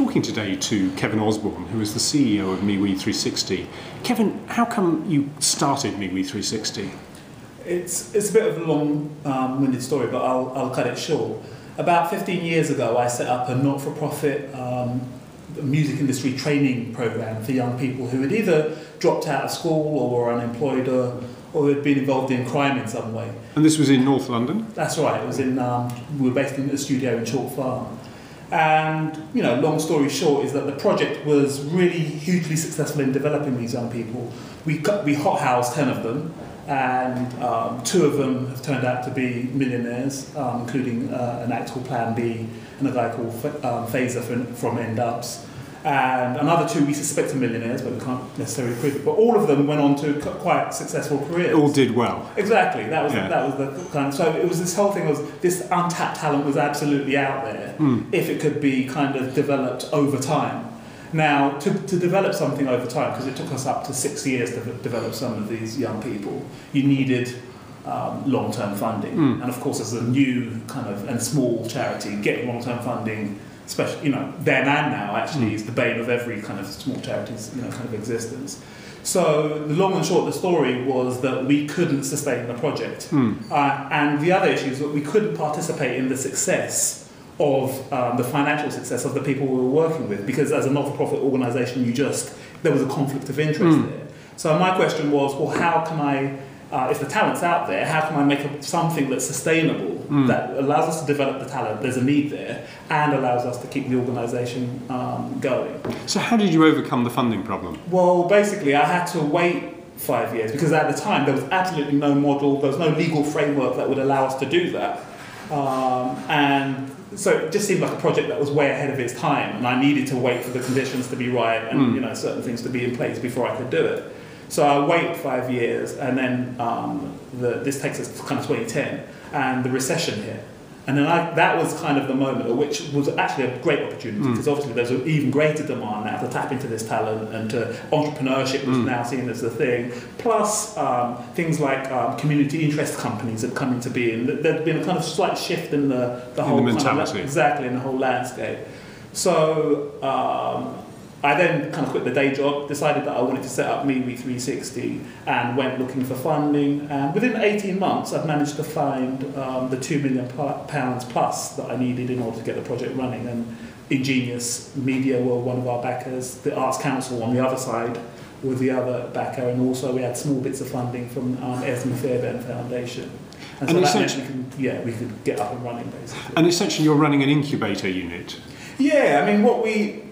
talking today to Kevin Osborne, who is the CEO of MeWe360. Kevin, how come you started MeWe360? It's a bit of a long-winded story, but I'll cut it short. About 15 years ago, I set up a not-for-profit music industry training program for young people who had either dropped out of school or were unemployed or had been involved in crime in some way. And this was in North London? That's right. It was in. We were based in a studio in Chalk Farm. And, you know, long story short is that the project was really hugely successful in developing these young people. We hothoused 10 of them, and 2 of them have turned out to be millionaires, including an actor called Plan B and a guy called Phaser from N-Dubs. And another 2 we suspect are millionaires, but we can't necessarily prove it. But all of them went on to quite successful careers. All did well. Exactly. That was the kind of, so it was this whole thing was this untapped talent was absolutely out there if it could be kind of developed over time. Now, to develop something over time, because it took us up to 6 years to develop some of these young people, you needed long-term funding. And of course, as a new kind of and small charity, getting long-term funding, especially, you know, then and now actually is the bane of every kind of small charity's, you know, kind of existence. So the long and short of the story was that we couldn't sustain the project. And the other issue is that we couldn't participate in the success of the financial success of the people we were working with, because as a not-for-profit organisation, there was a conflict of interest there. So my question was, well, how can I, if the talent's out there, how can I make something that's sustainable, that allows us to develop the talent, there's a need there, and allows us to keep the organisation going. So how did you overcome the funding problem? Well, basically, I had to wait 5 years, because at the time, there was absolutely no model, there was no legal framework that would allow us to do that. And so it just seemed like a project that was way ahead of its time, and I needed to wait for the conditions to be right and you know, certain things to be in place before I could do it. So I waited 5 years, and then this takes us to kind of 2010, and the recession hit. And then that was kind of the moment, which was actually a great opportunity, because obviously there's an even greater demand now to tap into this talent, and to entrepreneurship was now seen as the thing. Plus, things like community interest companies have come into being. There's been a kind of slight shift in the whole mentality. Exactly, in the whole landscape. So I then kind of quit the day job, decided that I wanted to set up MeWe360, and went looking for funding. And within 18 months, I've managed to find the £2 million plus that I needed in order to get the project running. And Ingenious Media were one of our backers. The Arts Council on the other side were the other backer, and also we had small bits of funding from Esme Fairbairn Foundation. And so that meant we could get up and running, basically. And essentially, you're running an incubator unit. Yeah, I mean, what we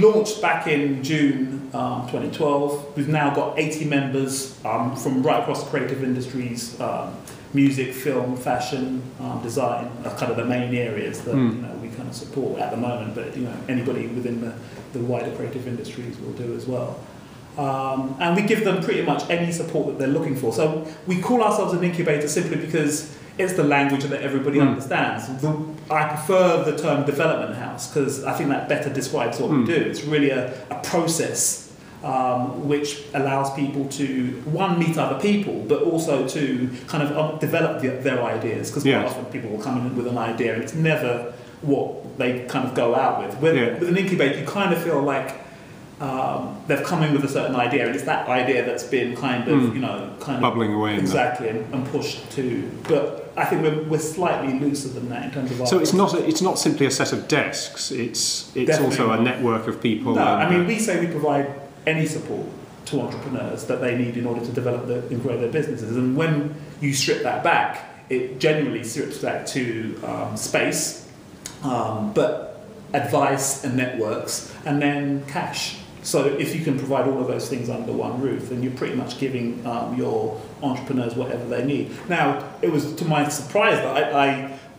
launched back in June 2012. We've now got 80 members from right across the creative industries, music, film, fashion, design are kind of the main areas that we kind of support at the moment. But anybody within the wider creative industries will do as well. And we give them pretty much any support that they're looking for. So we call ourselves an incubator simply because it's the language that everybody understands. I prefer the term development house, because I think that better describes what we do. It's really a process which allows people to, one, meet other people, but also to kind of develop their ideas, because quite often people will come in with an idea and it's never what they kind of go out with. With an incubator, you kind of feel like they've come in with a certain idea, and it's that idea that's been kind of bubbling away. Exactly, and pushed to. But I think we're slightly looser than that in terms of. So it's not simply a set of desks. It's also a network of people. No, I mean, we say we provide any support to entrepreneurs that they need in order to develop and grow their businesses. And when you strip that back, it generally strips back to space, but advice and networks, and then cash. So if you can provide all of those things under one roof, then you're pretty much giving your entrepreneurs whatever they need. Now, it was to my surprise that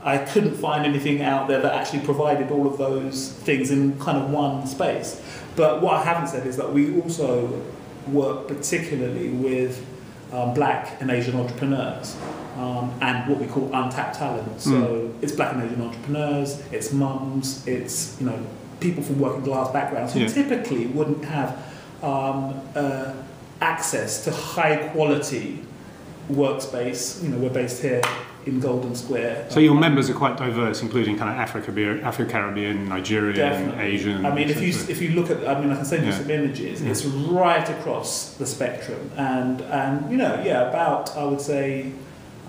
I couldn't find anything out there that actually provided all of those things in kind of one space. But what I haven't said is that we also work particularly with Black and Asian entrepreneurs and what we call untapped talent. So it's Black and Asian entrepreneurs, it's mums, it's people from working class backgrounds who typically wouldn't have access to high quality workspace. We're based here in Golden Square. So your members are quite diverse, including kind of Afro-Caribbean, Nigerian, Definitely. Asian. I mean, if you look at, I mean, I can send you Yeah. some images. Yeah. It's right across the spectrum, and about, I would say,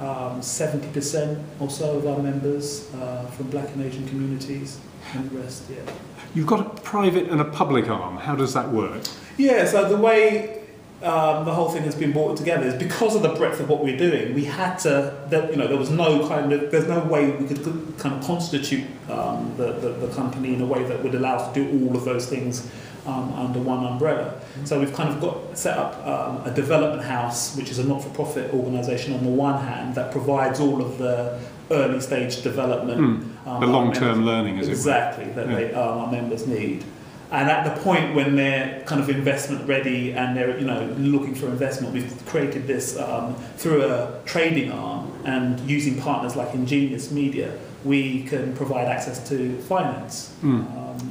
70% or so of our members from Black and Asian communities, and the rest, yeah. You've got a private and a public arm. How does that work? Yeah, so the way the whole thing has been brought together is because of the breadth of what we're doing. We had to, there was there's no way we could kind of constitute the company in a way that would allow us to do all of those things under one umbrella. So we've kind of set up a development house, which is a not-for-profit organisation on the one hand that provides all of the early stage development, the long-term learning, as exactly it that our members need. And at the point when they're kind of investment ready and they're looking for investment, we've created this through a trading arm, and using partners like Ingenious Media, we can provide access to finance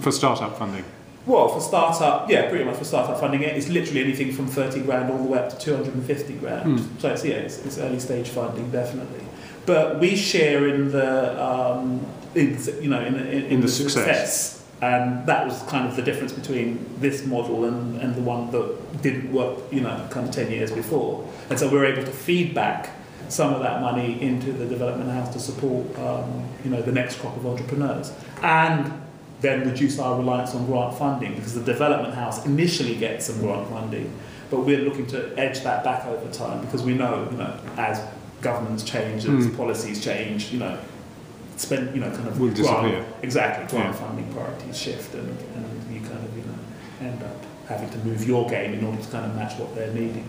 for startup funding. Well, for startup, yeah, pretty much for startup funding, it's literally anything from 30 grand all the way up to 250 grand. So it's early stage funding, definitely. But we share in the in the success. And that was kind of the difference between this model and the one that didn't work, kind of 10 years before. And so we're able to feed back some of that money into the development house to support, the next crop of entrepreneurs. And then reduce our reliance on grant funding, because the development house initially gets some grant funding, but we're looking to edge that back over time, because we know, as governments change, as policies change, will disappear. Grant funding priorities shift, and you kind of end up having to move your game in order to kind of match what they're needing.